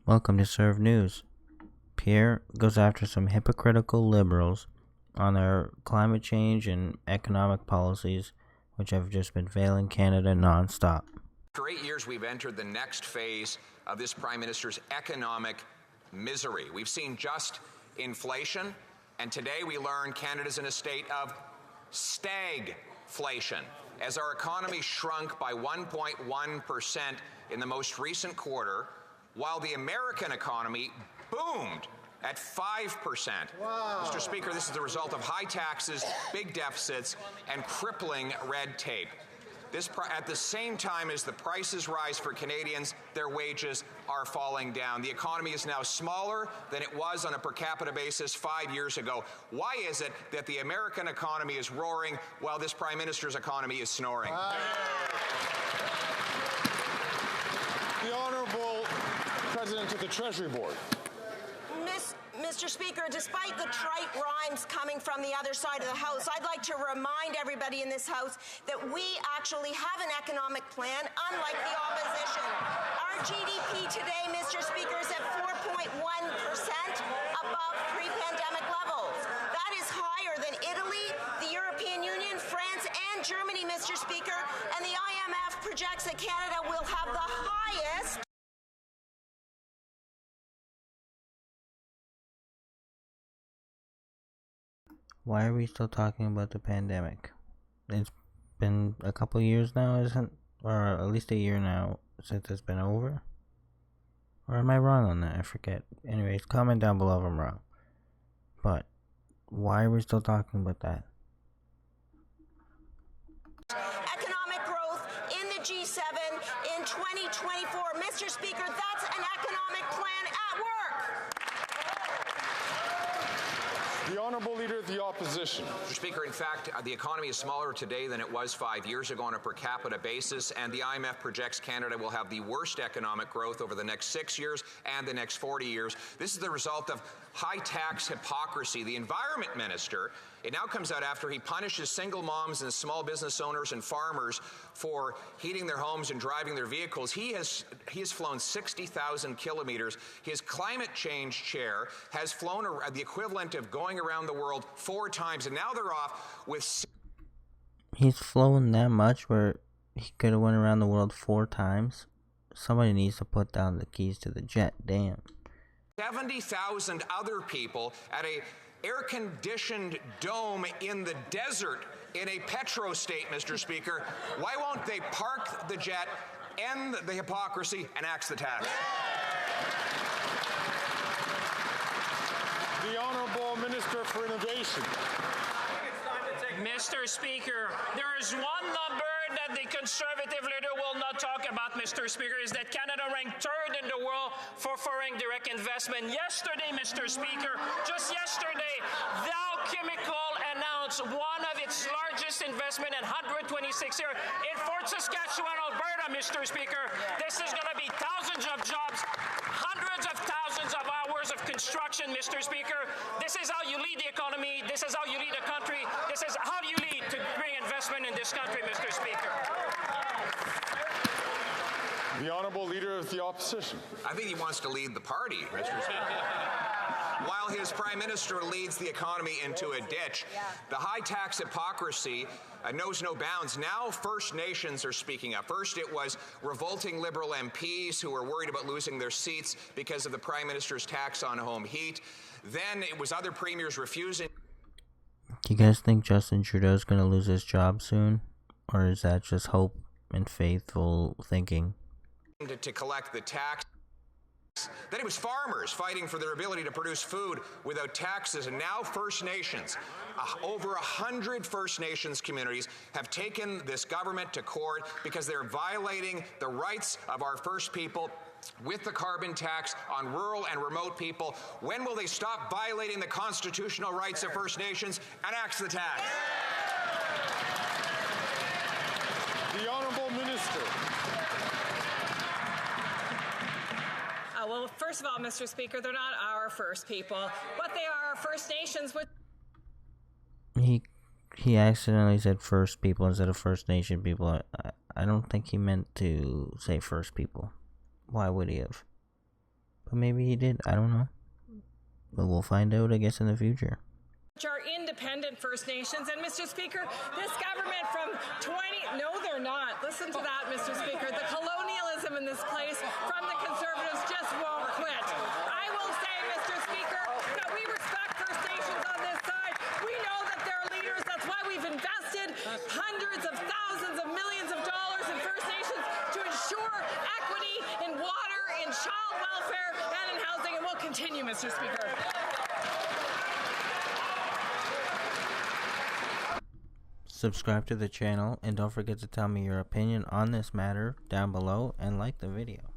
Welcome to Serve News. Pierre goes after some hypocritical liberals on their climate change and economic policies, which have just been failing Canada nonstop. For 8 years, we've entered the next phase of this Prime Minister's economic misery. We've seen just inflation, and today we learn Canada's in a state of stagflation, as our economy shrunk by 1.1% in the most recent quarter, while the American economy boomed at 5%. Wow. Mr. Speaker, this is the result of high taxes, big deficits, and crippling red tape. At the same time as the prices rise for Canadians, their wages are falling down. The economy is now smaller than it was on a per capita basis 5 years ago. Why is it that the American economy is roaring while this Prime Minister's economy is snoring? The Honourable President of the Treasury Board. Mr. Speaker, despite the trite rhymes coming from the other side of the House, I'd like to remind everybody in this House that we actually have an economic plan, unlike the opposition. Our GDP today, Mr. Speaker, is at 4.1% above pre-pandemic levels. That is higher than Italy, the European Union, France, and Germany, Mr. Speaker, and the IMF projects that Canada will have the highest Why are we still talking about the pandemic? It's been a couple years now, isn't? Or at least a year now since it's been over? Or am I wrong on that? I forget. Anyways, comment down below if I'm wrong. But why are we still talking about that? economic growth in the G7 in 2024. Mr. Speaker, that's an economic plan at work. The Honourable Leader of the Opposition. Mr. Speaker, in fact, the economy is smaller today than it was 5 years ago on a per capita basis, and the IMF projects Canada will have the worst economic growth over the next 6 years and the next 40 years. This is the result of high tax hypocrisy. The Environment Minister, it now comes out after he punishes single moms and small business owners and farmers for heating their homes and driving their vehicles. He has flown 60,000 kilometers. His climate change chair has flown the equivalent of going around the world 4 times, and now they're off with... He's flown that much where he could have went around the world 4 times? Somebody needs to put down the keys to the jet, damn. 70,000 other people at a air-conditioned dome in the desert in a petro state, Mr. Speaker. Why won't they park the jet, end the hypocrisy, and axe the tax? The Honourable Minister for Innovation. Mr. Speaker, there is one number that the Conservative leader will not talk about, Mr. Speaker, is that Canada ranked 3rd in the world for foreign direct investment. Yesterday, Mr. Speaker, just yesterday, Dow Chemical announced one of its largest investment in 126 years in Fort Saskatchewan, Alberta, Mr. Speaker. This is going to be thousands of jobs, hundreds of thousands of hours of construction, Mr. Speaker. This is how you lead the economy. This is how you lead a country. This is how do you lead to bring investment in this country, Mr. Speaker. The Honourable Leader of the Opposition. I think he wants to lead the party, Mr. Speaker. While his Prime Minister leads the economy into a ditch, the high tax hypocrisy knows no bounds. Now First Nations are speaking up. First it was revolting Liberal MPs who were worried about losing their seats because of the Prime Minister's tax on home heat. Then it was other premiers refusing. Do you guys think Justin Trudeau's gonna lose his job soon? Or is that just hope and faithful thinking? To collect the tax. Then it was farmers fighting for their ability to produce food without taxes, and now First Nations. Over 100 First Nations communities have taken this government to court because they're violating the rights of our First People with the carbon tax on rural and remote people. When will they stop violating the constitutional rights of First Nations and axe the tax? The Honourable Minister. Well, first of all, Mr. Speaker, they're not our First People, but they are First Nations. He accidentally said First People instead of First Nation people. I don't think he meant to say First People. Why would he have? But maybe he did. I don't know. But we'll find out, I guess, in the future. Which are independent First Nations. And Mr. Speaker, this government from 20... No, they're not. Listen to that, Mr. Speaker. The colonialism in this place from the Conservatives just won't quit. I will say, Mr. Speaker, that we respect First Nations on this side. We know that they're leaders. That's why we've invested hundreds of thousands of millions of dollars in First Nations to ensure equity in water, in child welfare, and in housing. And we'll continue, Mr. Speaker. Subscribe to the channel and don't forget to tell me your opinion on this matter down below and like the video.